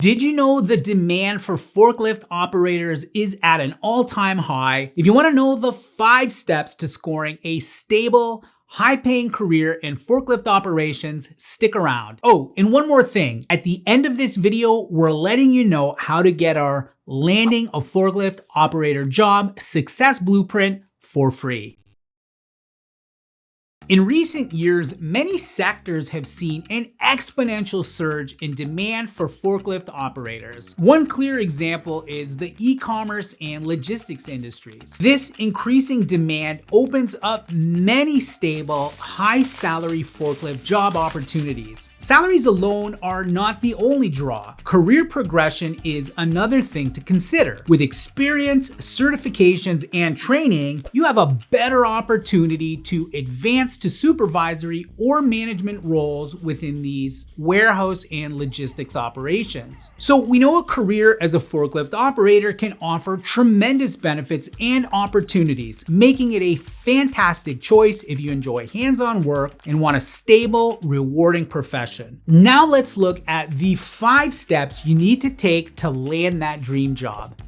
Did you know the demand for forklift operators is at an all-time high? If you want to know the 5 steps to scoring a stable, high-paying career in forklift operations, stick around. Oh, and one more thing. At the end of this video, we're letting you know how to get our Landing a Forklift Operator Job Success Blueprint for free. In recent years, many sectors have seen an exponential surge in demand for forklift operators. One clear example is the e-commerce and logistics industries. This increasing demand opens up many stable, high-salary forklift job opportunities. Salaries alone are not the only draw. Career progression is another thing to consider. With experience, certifications, and training, you have a better opportunity to advance to supervisory or management roles within these warehouse and logistics operations. So we know a career as a forklift operator can offer tremendous benefits and opportunities, making it a fantastic choice if you enjoy hands-on work and want a stable, rewarding profession. Now let's look at the 5 steps you need to take to land that dream job.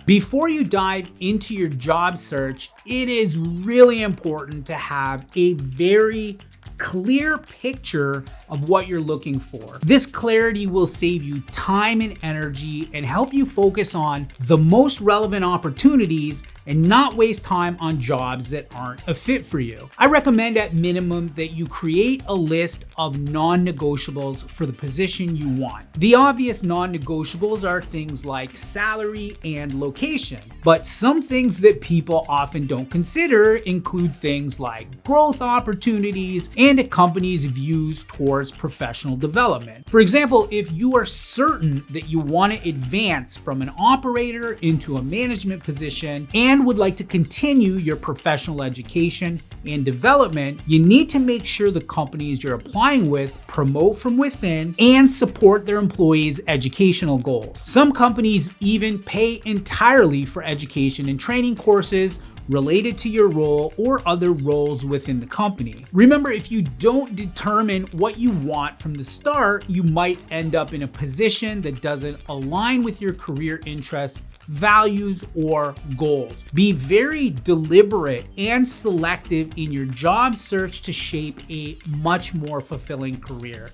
Before you dive into your job search, it is really important to have a very clear picture of what you're looking for. This clarity will save you time and energy and help you focus on the most relevant opportunities and not waste time on jobs that aren't a fit for you. I recommend at minimum that you create a list of non-negotiables for the position you want. The obvious non-negotiables are things like salary and location, but some things that people often don't consider include things like growth opportunities and a company's views towards professional development. For example, if you are certain that you want to advance from an operator into a management position and would like to continue your professional education and development, you need to make sure the companies you're applying with promote from within and support their employees' educational goals. Some companies even pay entirely for education and training courses related to your role or other roles within the company. Remember, if you don't determine what you want from the start, you might end up in a position that doesn't align with your career interests, values, or goals. Be very deliberate and selective in your job search to shape a much more fulfilling career.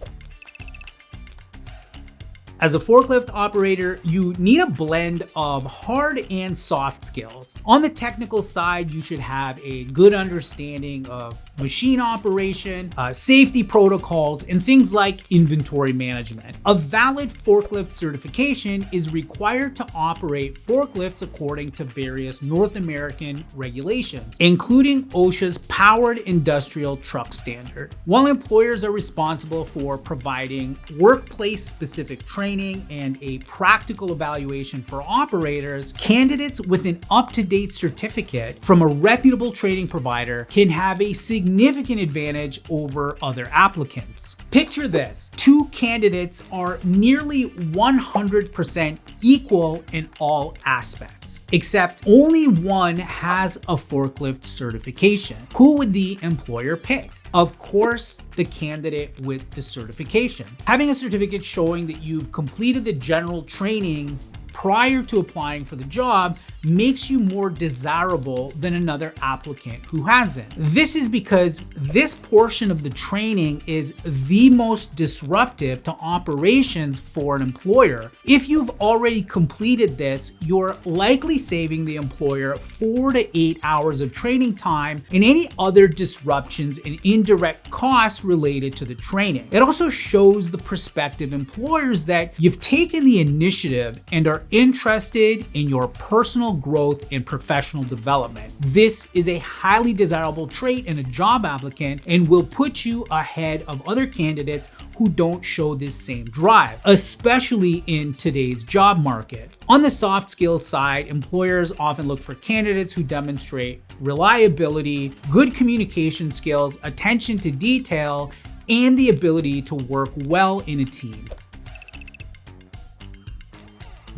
As a forklift operator, you need a blend of hard and soft skills. On the technical side, you should have a good understanding of machine operation, safety protocols, and things like inventory management. A valid forklift certification is required to operate forklifts according to various North American regulations, including OSHA's Powered Industrial Truck Standard. While employers are responsible for providing workplace-specific training and a practical evaluation for operators, candidates with an up-to-date certificate from a reputable training provider can have a significant advantage over other applicants. Picture this: 2 candidates are nearly 100% equal in all aspects, except only one has a forklift certification. Who would the employer pick? Of course, the candidate with the certification. Having a certificate showing that you've completed the general training prior to applying for the job makes you more desirable than another applicant who hasn't. This is because this portion of the training is the most disruptive to operations for an employer. If you've already completed this, you're likely saving the employer 4 to 8 hours of training time and any other disruptions and indirect costs related to the training. It also shows the prospective employers that you've taken the initiative and are interested in your personal growth and professional development. This is a highly desirable trait in a job applicant and will put you ahead of other candidates who don't show this same drive, especially in today's job market. On the soft skills side, employers often look for candidates who demonstrate reliability, good communication skills, attention to detail, and the ability to work well in a team.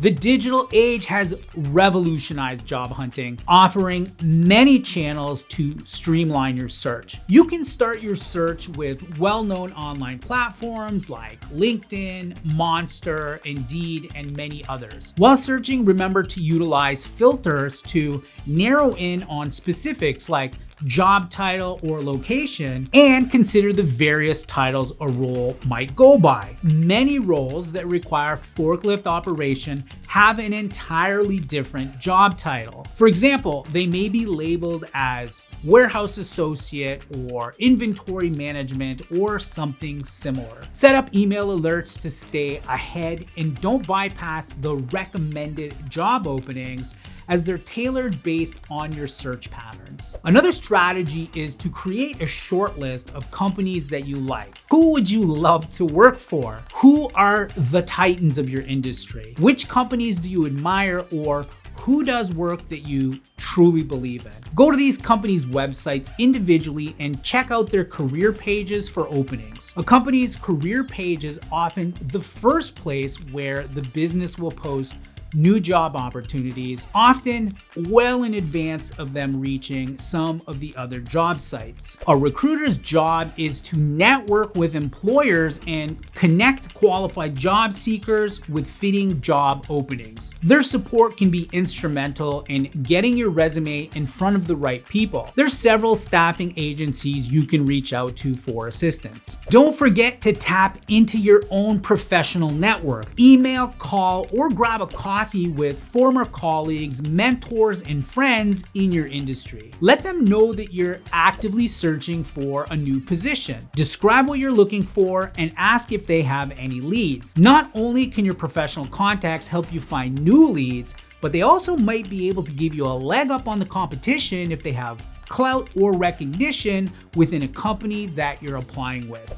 The digital age has revolutionized job hunting, offering many channels to streamline your search. You can start your search with well-known online platforms like LinkedIn, Monster, Indeed, and many others. While searching, remember to utilize filters to narrow in on specifics like job title or location, and consider the various titles a role might go by. Many roles that require forklift operation have an entirely different job title. For example, they may be labeled as warehouse associate or inventory management or something similar. Set up email alerts to stay ahead and don't bypass the recommended job openings, as they're tailored based on your search patterns. Another strategy is to create a short list of companies that you like. Who would you love to work for? Who are the titans of your industry? Which companies do you admire, or who does work that you truly believe in? Go to these companies' websites individually and check out their career pages for openings. A company's career page is often the first place where the business will post new job opportunities, often well in advance of them reaching some of the other job sites. A recruiter's job is to network with employers and connect qualified job seekers with fitting job openings. Their support can be instrumental in getting your resume in front of the right people. There's several staffing agencies you can reach out to for assistance. Don't forget to tap into your own professional network. Email, call, or grab a coffee with former colleagues, mentors, and friends in your industry. Let them know that you're actively searching for a new position. Describe what you're looking for and ask if they have any leads. Not only can your professional contacts help you find new leads, but they also might be able to give you a leg up on the competition if they have clout or recognition within a company that you're applying with.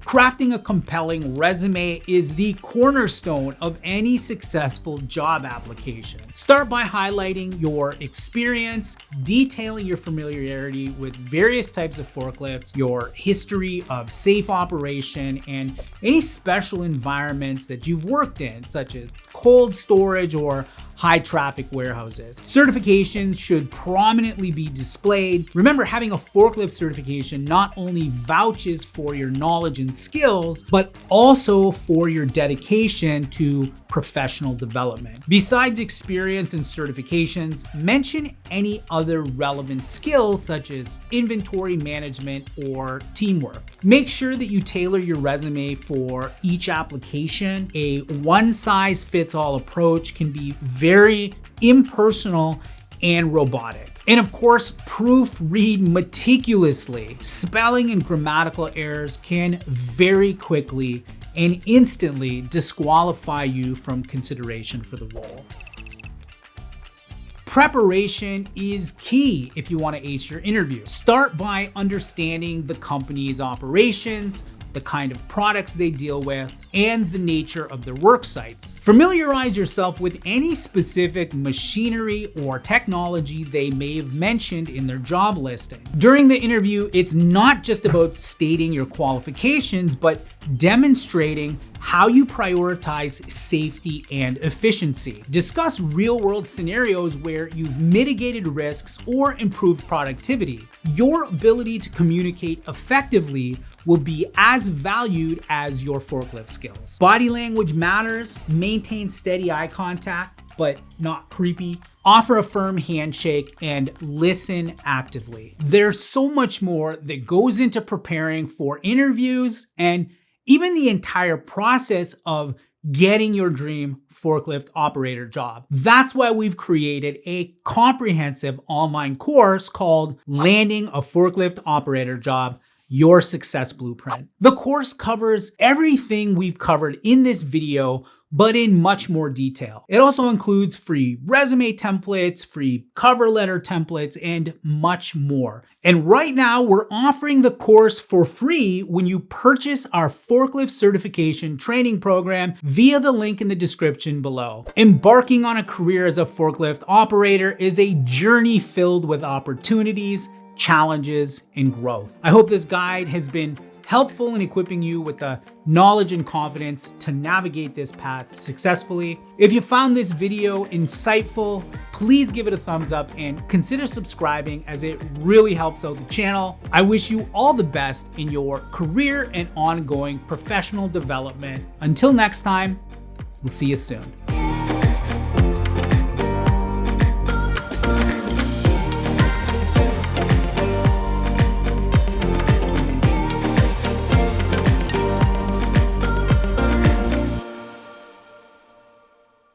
Crafting a compelling resume is the cornerstone of any successful job application. Start by highlighting your experience, detailing your familiarity with various types of forklifts, your history of safe operation, and any special environments that you've worked in, such as cold storage or high traffic warehouses. Certifications should prominently be displayed. Remember, having a forklift certification not only vouches for your knowledge and skills, but also for your dedication to professional development. Besides experience and certifications, mention any other relevant skills such as inventory management or teamwork. Make sure that you tailor your resume for each application. A one-size-fits-all approach can be very impersonal and robotic. And of course, proofread meticulously. Spelling and grammatical errors can very quickly and instantly disqualify you from consideration for the role. Preparation is key if you want to ace your interview. Start by understanding the company's operations, the kind of products they deal with, and the nature of their work sites. Familiarize yourself with any specific machinery or technology they may have mentioned in their job listing. During the interview, it's not just about stating your qualifications, but demonstrating how you prioritize safety and efficiency. Discuss real-world scenarios where you've mitigated risks or improved productivity. Your ability to communicate effectively will be as valued as your forklift skills. Body language matters. Maintain steady eye contact, but not creepy. Offer a firm handshake and listen actively. There's so much more that goes into preparing for interviews and even the entire process of getting your dream forklift operator job. That's why we've created a comprehensive online course called Landing a Forklift Operator Job: Your Success Blueprint. The course covers everything we've covered in this video, but in much more detail. It also includes free resume templates, free cover letter templates, and much more. And right now, we're offering the course for free when you purchase our forklift certification training program via the link in the description below. Embarking on a career as a forklift operator is a journey filled with opportunities, challenges, and growth. I hope this guide has been helpful in equipping you with the knowledge and confidence to navigate this path successfully. If you found this video insightful, please give it a thumbs up and consider subscribing, as it really helps out the channel. I wish you all the best in your career and ongoing professional development. Until next time, we'll see you soon.